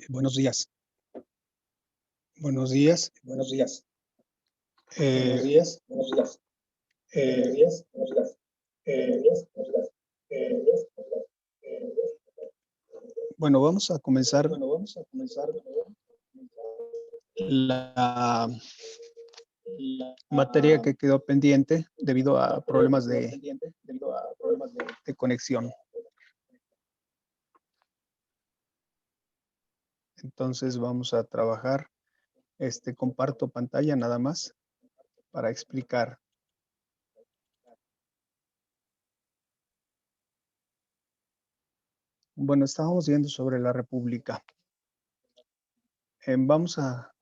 Buenos días, buenos días. Buenos días, buenos Eh, días, buenos días, buenos eh, días, buenos días, buenos días, buenos días, buenos días, buenos días. bueno, vamos a comenzar Bueno, vamos a comenzar la la materia que quedó pendiente debido a materia que problemas quedó pendiente debido a problemas de conexión. Entonces vamos a trabajar, comparto pantalla nada más para explicar. Bueno, estábamos viendo sobre la República. Vamos a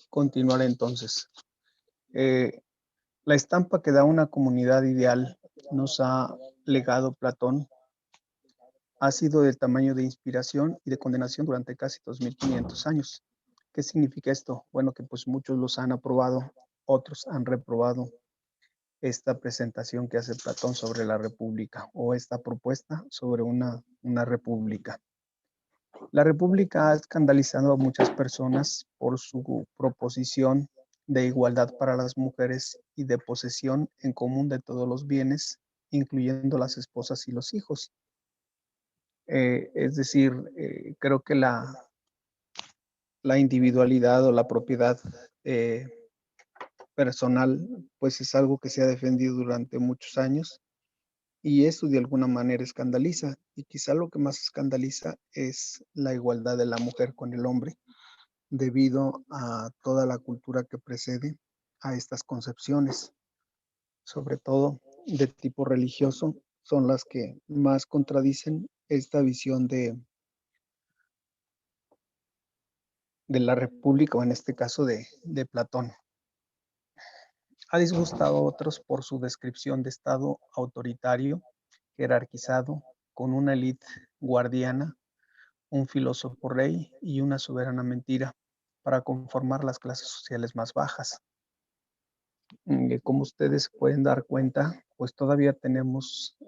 continuar entonces. Eh, la estampa que da una comunidad ideal nos ha legado Platón ha sido del tamaño de inspiración y de condenación durante casi 2500 años. ¿Qué significa esto? Bueno, que pues muchos los han aprobado, otros han reprobado esta presentación que hace Platón sobre la república o esta propuesta sobre una república. La república ha escandalizado a muchas personas por su proposición de igualdad para las mujeres y de posesión en común de todos los bienes, incluyendo las esposas y los hijos. Es decir, creo que la individualidad o la propiedad personal, pues es algo que se ha defendido durante muchos años y eso de alguna manera escandaliza. Y quizá lo que más escandaliza es la igualdad de la mujer con el hombre, debido a toda la cultura que precede a estas concepciones, sobre todo de tipo religioso, son las que más contradicen esta visión de la república, o en este caso de Platón. Ha disgustado a otros por su descripción de Estado autoritario, jerarquizado, con una élite guardiana, un filósofo rey y una soberana mentira para conformar las clases sociales más bajas. Como ustedes pueden dar cuenta, pues todavía tenemos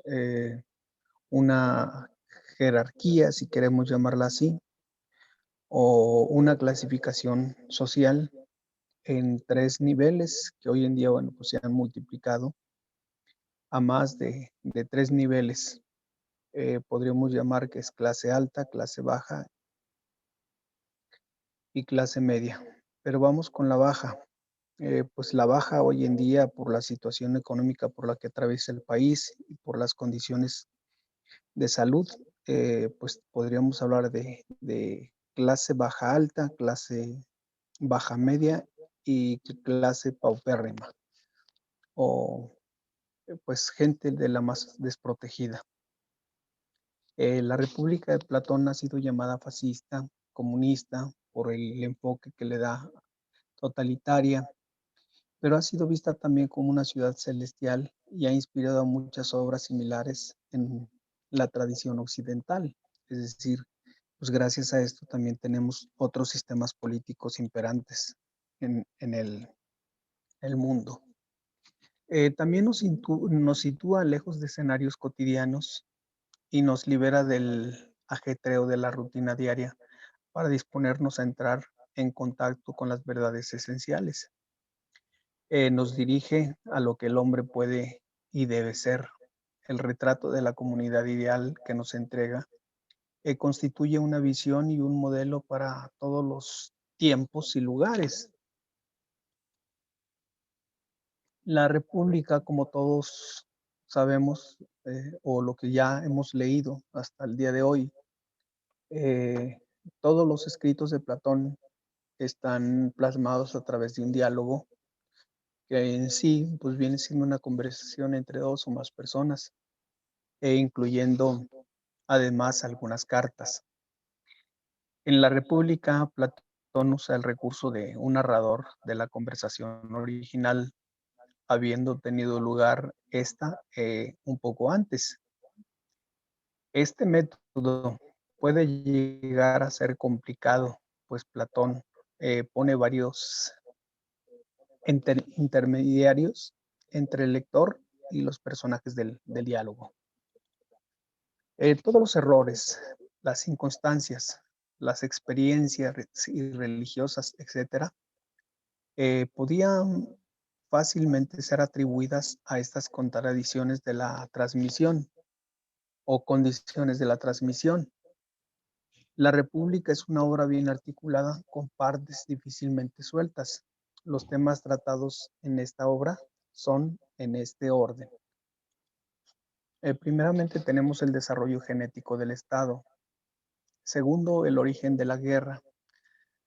una jerarquía, si queremos llamarla así, o una clasificación social en 3 niveles que hoy en día, bueno, pues se han multiplicado a más de 3 niveles. Podríamos llamar que es clase alta, clase baja y clase media. Pero vamos con la baja. Pues la baja hoy en día, por la situación económica por la que atraviesa el país y por las condiciones de salud, pues podríamos hablar de clase baja alta, clase baja media y clase paupérrima, o pues gente de la más desprotegida. La República de Platón ha sido llamada fascista, comunista, por el enfoque que le da totalitaria, pero ha sido vista también como una ciudad celestial y ha inspirado a muchas obras similares en la tradición occidental. Es decir, pues gracias a esto también tenemos otros sistemas políticos imperantes en el mundo. También nos sitúa lejos de escenarios cotidianos y nos libera del ajetreo de la rutina diaria para disponernos a entrar en contacto con las verdades esenciales. Nos dirige a lo que el hombre puede y debe ser. El retrato de la comunidad ideal que nos entrega constituye una visión y un modelo para todos los tiempos y lugares. La república, como todos sabemos, o lo que ya hemos leído hasta el día de hoy, eh, todos los escritos de Platón están plasmados a través de un diálogo que en sí pues viene siendo una conversación entre dos o más personas, e incluyendo además algunas cartas. En la República, Platón usa el recurso de un narrador de la conversación original, habiendo tenido lugar esta un poco antes. Este método puede llegar a ser complicado, pues Platón pone varios intermediarios entre el lector y los personajes del diálogo. Todos los errores, las inconstancias las experiencias y religiosas, etcétera, podían fácilmente ser atribuidas a estas contradicciones de la transmisión o condiciones de la transmisión. La República es una obra bien articulada con partes difícilmente sueltas. Los temas tratados en esta obra son en este orden. Primeramente tenemos el desarrollo genético del Estado. Segundo, el origen de la guerra,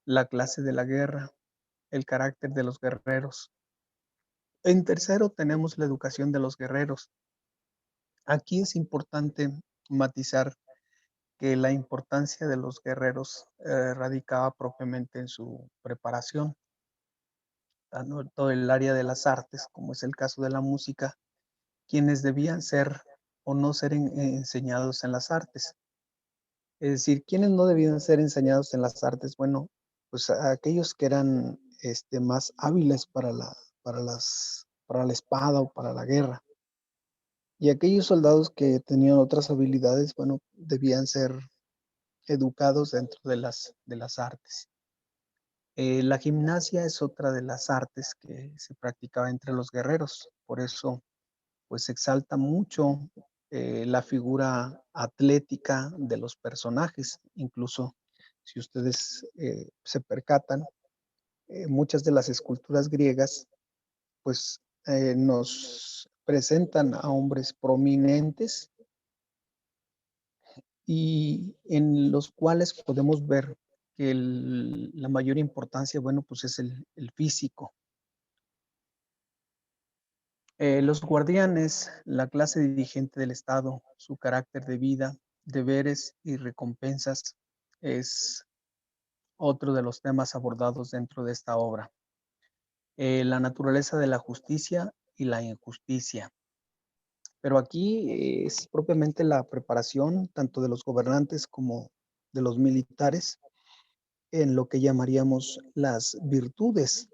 la clase de la guerra, el carácter de los guerreros. En tercero, tenemos la educación de los guerreros. Aquí es importante matizar que la importancia de los guerreros radicaba propiamente en su preparación, todo el área de las artes, como es el caso de la música, quienes debían ser o no ser enseñados en las artes. Es decir, ¿quiénes no debían ser enseñados en las artes? Bueno, pues aquellos que eran más hábiles para la espada o para la guerra. Y aquellos soldados que tenían otras habilidades, bueno, debían ser educados dentro de las artes. La gimnasia es otra de las artes que se practicaba entre los guerreros. Por eso, pues se exalta mucho la figura atlética de los personajes. Incluso, si ustedes se percatan, muchas de las esculturas griegas, pues nos presentan a hombres prominentes y en los cuales podemos ver que la mayor importancia, bueno, pues es el físico. Los guardianes, la clase dirigente del Estado, su carácter de vida, deberes y recompensas es otro de los temas abordados dentro de esta obra. La naturaleza de la justicia y la injusticia. Pero aquí es propiamente la preparación tanto de los gobernantes como de los militares en lo que llamaríamos las virtudes.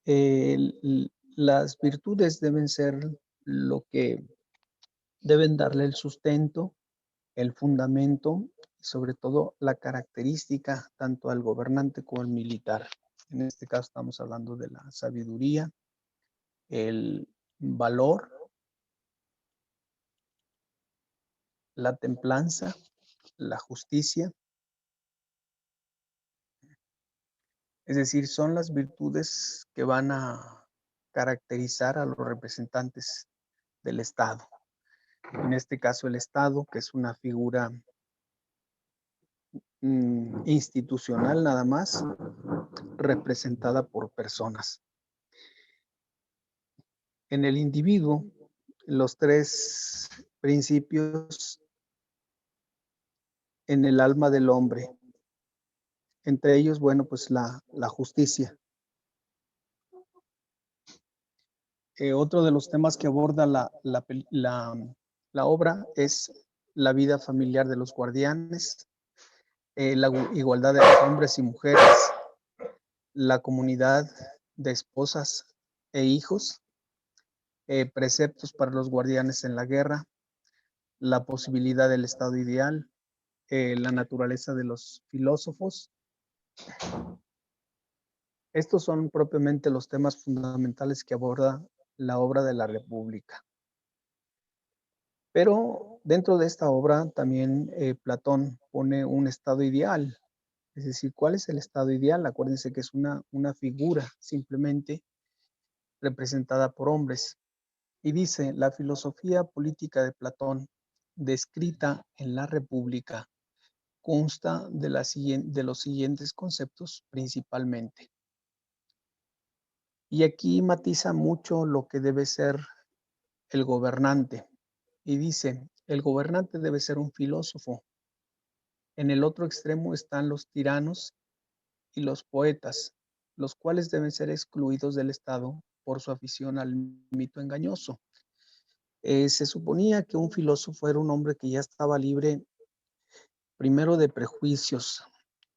Las virtudes deben ser lo que deben darle el sustento, el fundamento y sobre todo la característica tanto al gobernante como al militar. En este caso estamos hablando de la sabiduría, el valor, la templanza, la justicia. Es decir, son las virtudes que van a caracterizar a los representantes del Estado. En este caso, el Estado, que es una figura institucional nada más, representada por personas. En el individuo, los tres principios en el alma del hombre. Entre ellos, bueno, pues la justicia. Otro de los temas que aborda la obra es la vida familiar de los guardianes, la igualdad de los hombres y mujeres, la comunidad de esposas e hijos, preceptos para los guardianes en la guerra, la posibilidad del estado ideal, la naturaleza de los filósofos. Estos son propiamente los temas fundamentales que aborda la obra de la República. Pero dentro de esta obra también Platón pone un estado ideal. Es decir, ¿cuál es el estado ideal? Acuérdense que es una figura simplemente representada por hombres. Y dice, la filosofía política de Platón, descrita en la República, consta de los siguientes conceptos principalmente. Y aquí matiza mucho lo que debe ser el gobernante. Y dice, el gobernante debe ser un filósofo. En el otro extremo están los tiranos y los poetas, los cuales deben ser excluidos del Estado por su afición al mito engañoso. Se suponía que un filósofo era un hombre que ya estaba libre, primero, de prejuicios,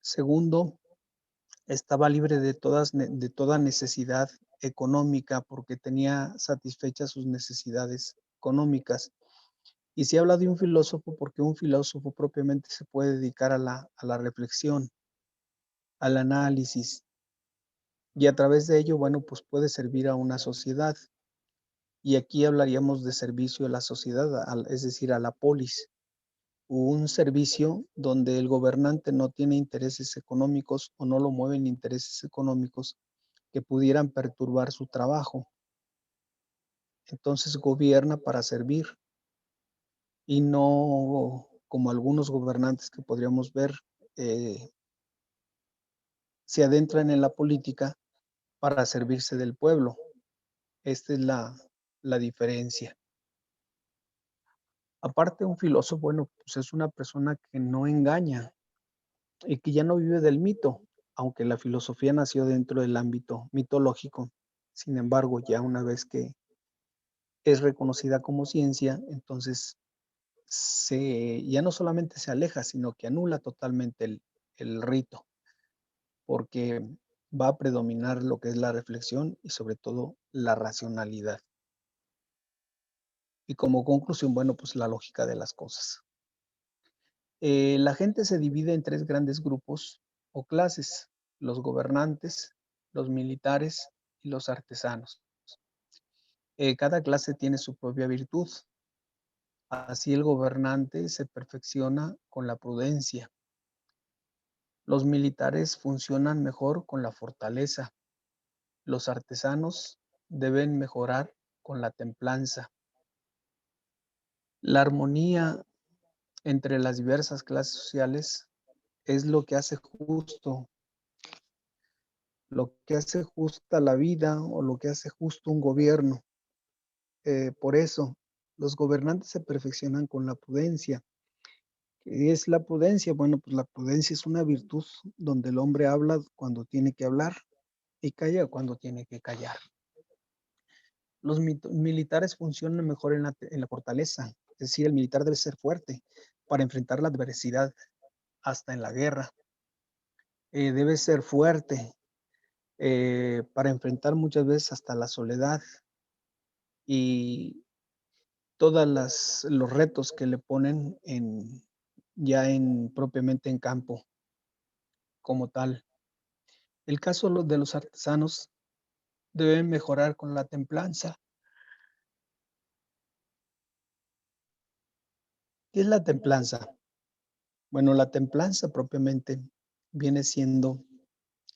segundo, estaba libre de toda necesidad económica porque tenía satisfechas sus necesidades económicas. Y se habla de un filósofo porque un filósofo propiamente se puede dedicar a la reflexión, al análisis, y a través de ello, bueno, pues puede servir a una sociedad. Y aquí hablaríamos de servicio a la sociedad, es decir, a la polis, un servicio donde el gobernante no tiene intereses económicos o no lo mueven intereses económicos que pudieran perturbar su trabajo. Entonces gobierna para servir y no como algunos gobernantes que podríamos ver, eh, se adentran en la política para servirse del pueblo. Esta es la diferencia. Aparte, un filósofo, bueno, pues es una persona que no engaña y que ya no vive del mito, aunque la filosofía nació dentro del ámbito mitológico. Sin embargo, ya una vez que es reconocida como ciencia, entonces ya no solamente se aleja, sino que anula totalmente el rito, porque va a predominar lo que es la reflexión y sobre todo la racionalidad. Y como conclusión, bueno, pues la lógica de las cosas. La gente se divide en tres grandes grupos o clases: los gobernantes, los militares y los artesanos. Cada clase tiene su propia virtud. Así el gobernante se perfecciona con la prudencia. Los militares funcionan mejor con la fortaleza. Los artesanos deben mejorar con la templanza. La armonía entre las diversas clases sociales es lo que hace justa la vida o lo que hace justo un gobierno. Por eso, los gobernantes se perfeccionan con la prudencia. ¿Qué es la prudencia? Bueno, pues la prudencia es una virtud donde el hombre habla cuando tiene que hablar y calla cuando tiene que callar. Los militares funcionan mejor en la fortaleza, es decir, el militar debe ser fuerte para enfrentar la adversidad, hasta en la guerra. Debe ser fuerte para enfrentar muchas veces hasta la soledad y todas los retos que le ponen propiamente en campo como tal. El caso de los artesanos deben mejorar con la templanza. ¿Qué es la templanza? Bueno, la templanza propiamente viene siendo,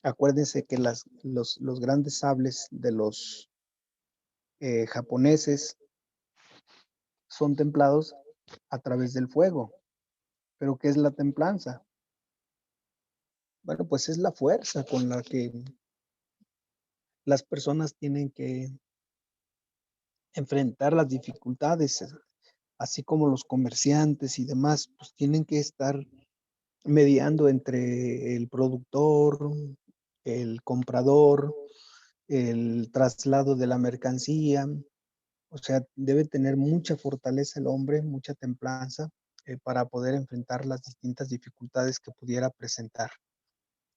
acuérdense que los grandes sables de los japoneses son templados a través del fuego. ¿Pero qué es la templanza? Bueno, pues es la fuerza con la que las personas tienen que enfrentar las dificultades, así como los comerciantes y demás, pues tienen que estar mediando entre el productor, el comprador, el traslado de la mercancía. O sea, debe tener mucha fortaleza el hombre, mucha templanza, para poder enfrentar las distintas dificultades que pudiera presentar.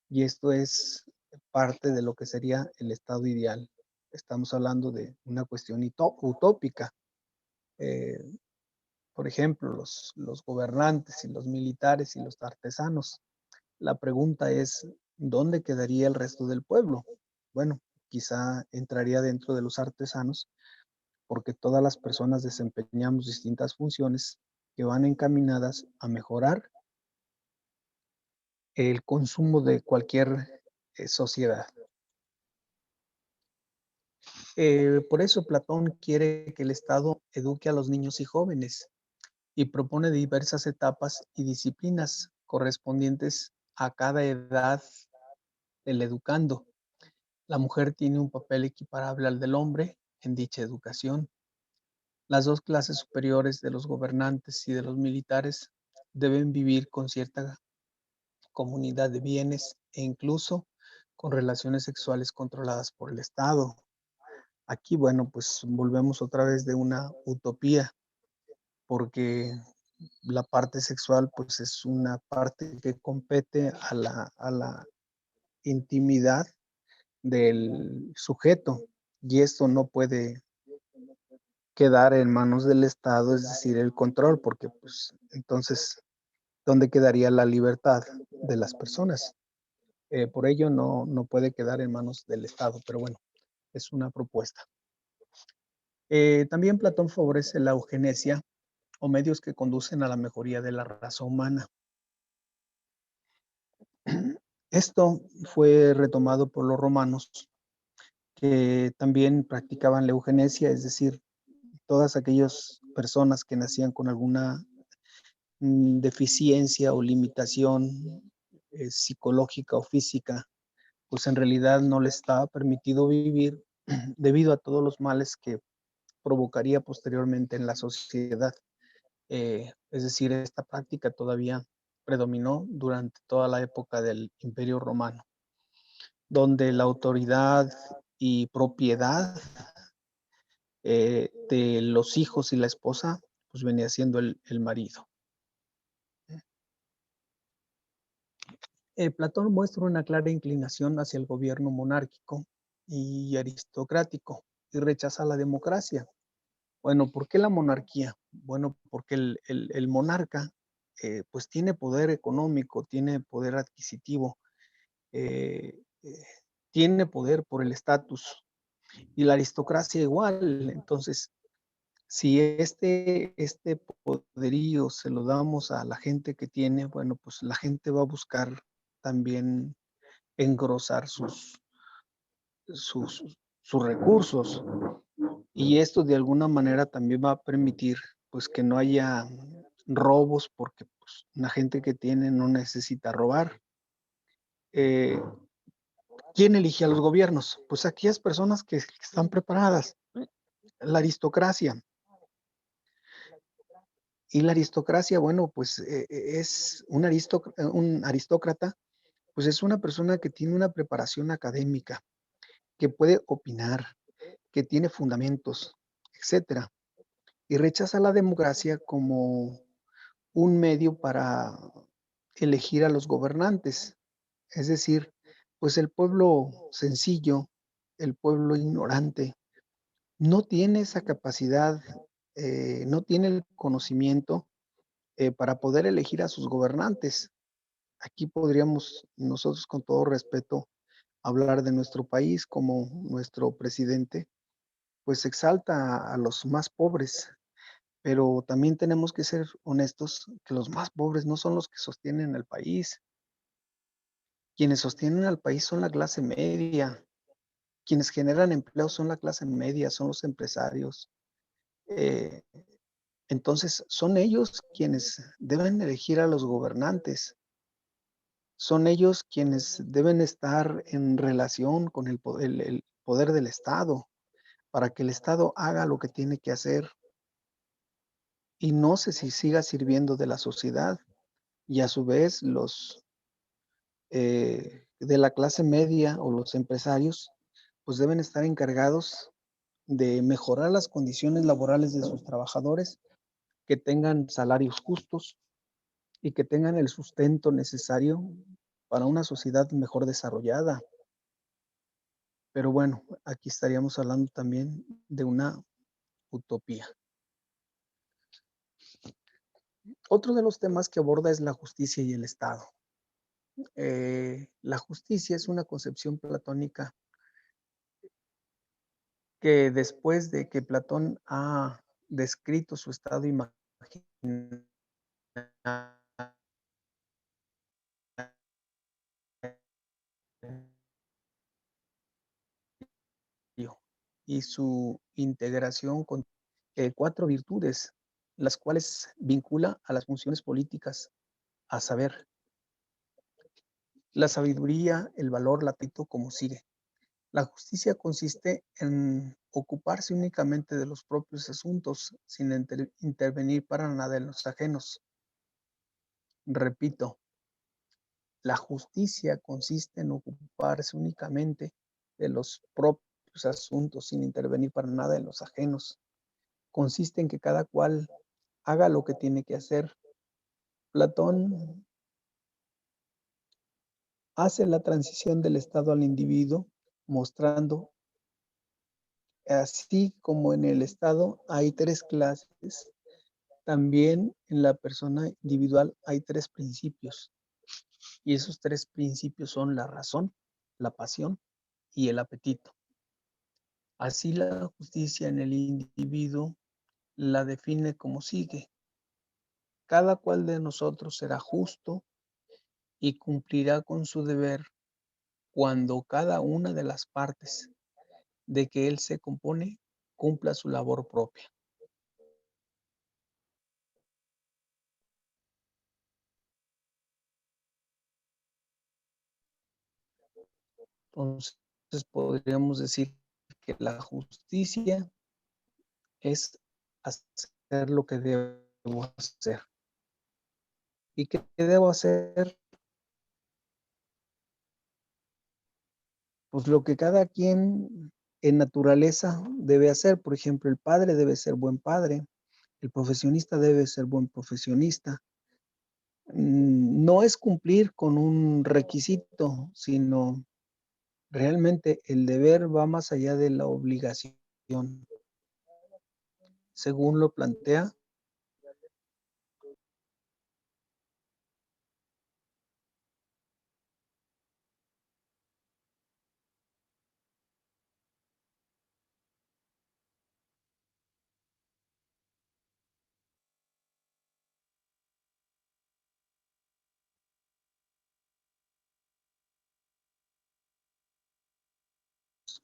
Y esto es parte de lo que sería el estado ideal. Estamos hablando de una cuestión utópica. Eh, por ejemplo, los gobernantes y los militares y los artesanos. La pregunta es, ¿dónde quedaría el resto del pueblo? Bueno, quizá entraría dentro de los artesanos, porque todas las personas desempeñamos distintas funciones que van encaminadas a mejorar el consumo de cualquier sociedad. Por eso Platón quiere que el Estado eduque a los niños y jóvenes y propone diversas etapas y disciplinas correspondientes a cada edad del educando. La mujer tiene un papel equiparable al del hombre en dicha educación. Las dos clases superiores de los gobernantes y de los militares deben vivir con cierta comunidad de bienes e incluso con relaciones sexuales controladas por el Estado. Aquí, bueno, pues volvemos otra vez de una utopía, porque la parte sexual, pues es una parte que compete a la intimidad del sujeto y esto no puede quedar en manos del Estado, es decir, el control, porque pues entonces, ¿dónde quedaría la libertad de las personas? Por ello no puede quedar en manos del Estado, pero bueno, es una propuesta. También Platón favorece la eugenesia o medios que conducen a la mejoría de la raza humana. Esto fue retomado por los romanos, que también practicaban la eugenesia, es decir, todas aquellas personas que nacían con alguna deficiencia o limitación psicológica o física, pues en realidad no les estaba permitido vivir debido a todos los males que provocaría posteriormente en la sociedad. Es decir, esta práctica todavía predominó durante toda la época del Imperio Romano, donde la autoridad y propiedad de los hijos y la esposa, pues venía siendo el marido. Platón muestra una clara inclinación hacia el gobierno monárquico y aristocrático y rechaza la democracia. Bueno, ¿por qué la monarquía? Bueno, porque el monarca pues tiene poder económico, tiene poder adquisitivo, eh, eh, tiene poder por el estatus y la aristocracia igual. Entonces, si este poderío se lo damos a la gente que tiene, bueno, pues la gente va a buscar también engrosar sus, sus recursos. Y esto de alguna manera también va a permitir pues que no haya robos porque pues, la gente que tiene no necesita robar. Eh, ¿Quién elige a los gobiernos? Pues aquellas personas que están preparadas, la aristocracia. Y la aristocracia, bueno, pues es un aristócrata, pues es una persona que tiene una preparación académica, que puede opinar, que tiene fundamentos, etcétera. Y rechaza la democracia como un medio para elegir a los gobernantes. Es decir, pues el pueblo sencillo, el pueblo ignorante, no tiene esa capacidad, no tiene el conocimiento para poder elegir a sus gobernantes. Aquí podríamos nosotros con todo respeto hablar de nuestro país como nuestro presidente, pues exalta a los más pobres, pero también tenemos que ser honestos que los más pobres no son los que sostienen el país. Quienes sostienen al país son la clase media, quienes generan empleo son la clase media, son los empresarios. Eh, entonces, son ellos quienes deben elegir a los gobernantes, son ellos quienes deben estar en relación con el poder del Estado, para que el Estado haga lo que tiene que hacer y no se si siga sirviendo de la sociedad. Y a su vez, los de la clase media o los empresarios, pues deben estar encargados de mejorar las condiciones laborales de sus trabajadores, que tengan salarios justos y que tengan el sustento necesario para una sociedad mejor desarrollada. Pero bueno, aquí estaríamos hablando también de una utopía. Otro de los temas que aborda es la justicia y el Estado. La justicia es una concepción platónica que después de que Platón ha descrito su estado imaginario y su integración con cuatro virtudes, las cuales vincula a las funciones políticas, a saber, la sabiduría, el valor, la actitud, como sigue. La justicia consiste en ocuparse únicamente de los propios asuntos sin intervenir para nada en los ajenos. Repito, la justicia consiste en ocuparse únicamente de los propios asuntos sin intervenir para nada en los ajenos. Consiste en que cada cual haga lo que tiene que hacer. Platón hace la transición del Estado al individuo, mostrando Así como en el Estado hay 3 clases, también en la persona individual hay 3 principios, y esos 3 principios son la razón, la pasión y el apetito. Así la justicia en el individuo la define como sigue: cada cual de nosotros será justo y cumplirá con su deber cuando cada una de las partes de que él se compone cumpla su labor propia. Entonces, podríamos decir que la justicia es hacer lo que debo hacer. ¿Y qué debo hacer? Pues lo que cada quien en naturaleza debe hacer. Por ejemplo, el padre debe ser buen padre, el profesionista debe ser buen profesionista. No es cumplir con un requisito, sino realmente el deber va más allá de la obligación, según lo plantea.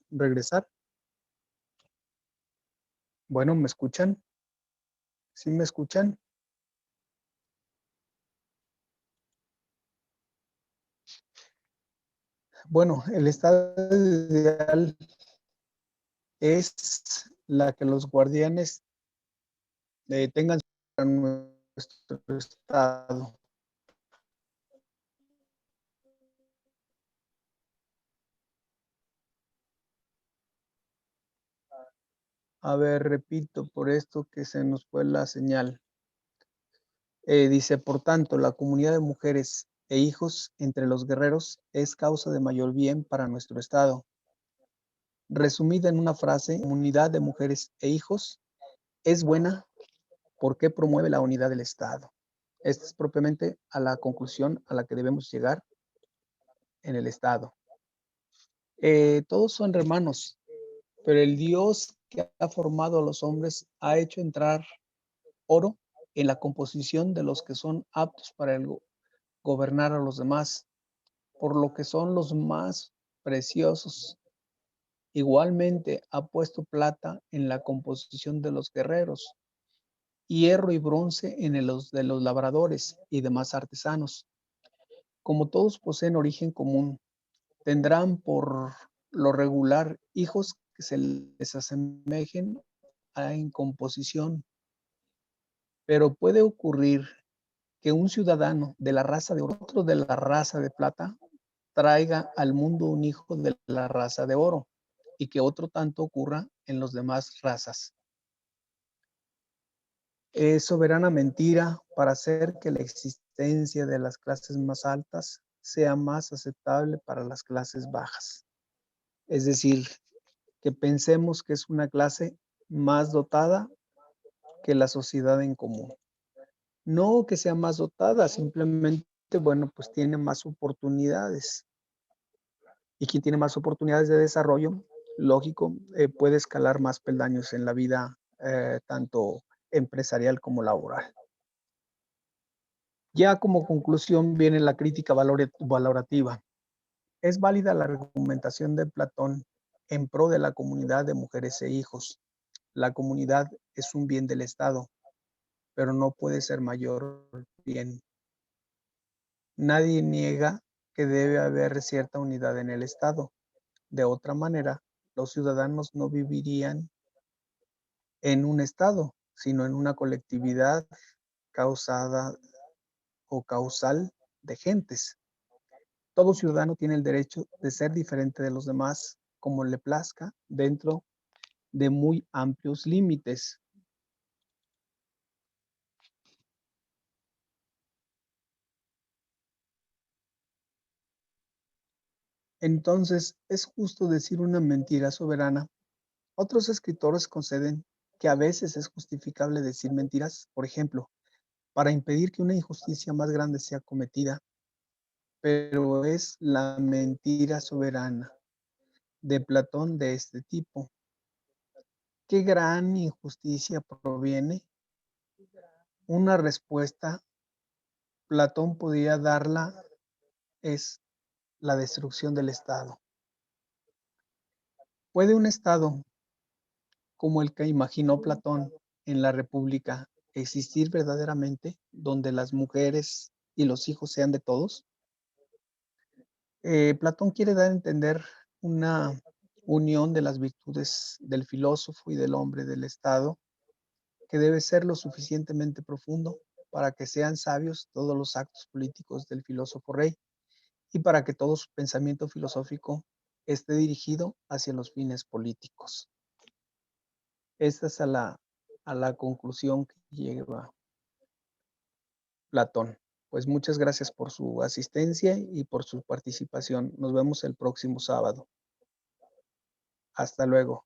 Regresar. Bueno, ¿me escuchan? ¿Sí me escuchan? Bueno, el estado ideal es la que los guardianes tengan nuestro estado. A ver, repito, por esto que se nos fue la señal. Dice, por tanto, la comunidad de mujeres e hijos entre los guerreros es causa de mayor bien para nuestro estado. Resumida en una frase, comunidad de mujeres e hijos es buena porque promueve la unidad del estado. Esta es propiamente a la conclusión a la que debemos llegar en el estado. Todos son hermanos, pero el Dios que ha formado a los hombres ha hecho entrar oro en la composición de los que son aptos para gobernar a los demás, por lo que son los más preciosos. Igualmente ha puesto plata en la composición de los guerreros, hierro y bronce en los de los labradores y demás artesanos. Como todos poseen origen común, tendrán por lo regular hijos que se les asemejen en composición, pero puede ocurrir que un ciudadano de la raza de oro, otro de la raza de plata, traiga al mundo un hijo de la raza de oro, y que otro tanto ocurra en las demás razas. Es soberana mentira para hacer que la existencia de las clases más altas sea más aceptable para las clases bajas. Es decir, que pensemos que es una clase más dotada que la sociedad en común. No que sea más dotada, simplemente, bueno, pues tiene más oportunidades. Y quien tiene más oportunidades de desarrollo, lógico, puede escalar más peldaños en la vida, tanto empresarial como laboral. Ya como conclusión viene la crítica valorativa. Es válida la argumentación de Platón en pro de la comunidad de mujeres e hijos. La comunidad es un bien del Estado, pero no puede ser mayor bien. Nadie niega que debe haber cierta unidad en el Estado. De otra manera, los ciudadanos no vivirían en un Estado, sino en una colectividad causada o causal de gentes. Todo ciudadano tiene el derecho de ser diferente de los demás como le plazca dentro de muy amplios límites. Entonces, es justo decir una mentira soberana Otros escritores conceden que a veces es justificable decir mentiras, por ejemplo, para impedir que una injusticia más grande sea cometida, pero es la mentira soberana de Platón de este tipo. ¿Qué gran injusticia proviene? Una respuesta, Platón podía darla, es la destrucción del Estado. ¿Puede un Estado como el que imaginó Platón en la República existir verdaderamente, donde las mujeres y los hijos sean de todos? Platón quiere dar a entender una unión de las virtudes del filósofo y del hombre del Estado, que debe ser lo suficientemente profundo para que sean sabios todos los actos políticos del filósofo rey y para que todo su pensamiento filosófico esté dirigido hacia los fines políticos. Esta es a la conclusión que lleva Platón. Pues muchas gracias por su asistencia y por su participación. Nos vemos el próximo sábado. Hasta luego.